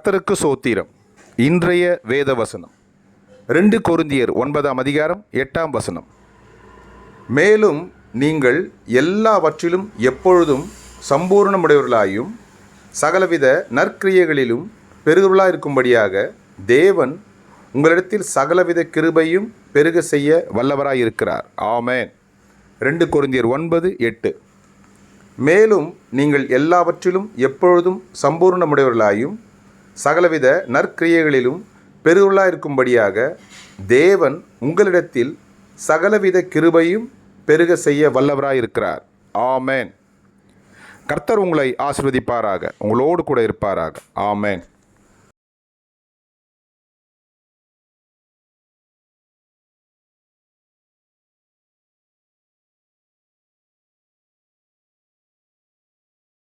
கர்த்தருக்கு சோத்திரம். இன்றைய வேத வசனம் 2 கொரிந்தியர் 9ஆம் அதிகாரம் 8ஆம் வசனம். மேலும் நீங்கள் எல்லாவற்றிலும் எப்பொழுதும் சம்பூர்ணமுடையவர்களாயும் சகலவித நற்கிரியைகளிலும் பெருகுவர்களாயிருக்கும்படியாக தேவன் உங்களிடத்தில் சகலவித கிருபையும் பெருக செய்ய வல்லவராயிருக்கிறார். ஆமென். 2 கொரிந்தியர் 9:8. மேலும் நீங்கள் எல்லாவற்றிலும் எப்பொழுதும் சம்பூர்ணமுடையவர்களாயும் சகலவித நற்கிரியைகளிலும் பெருகுவர்களாயிருக்கும்படியாக தேவன் உங்களிடத்தில் சகலவித கிருபையும் பெருக செய்ய வல்லவராயிருக்கிறார். ஆமென். கர்த்தர் உங்களை ஆசீர்வதிப்பாராக, உங்களோடு கூட இருப்பாராக. ஆமென்.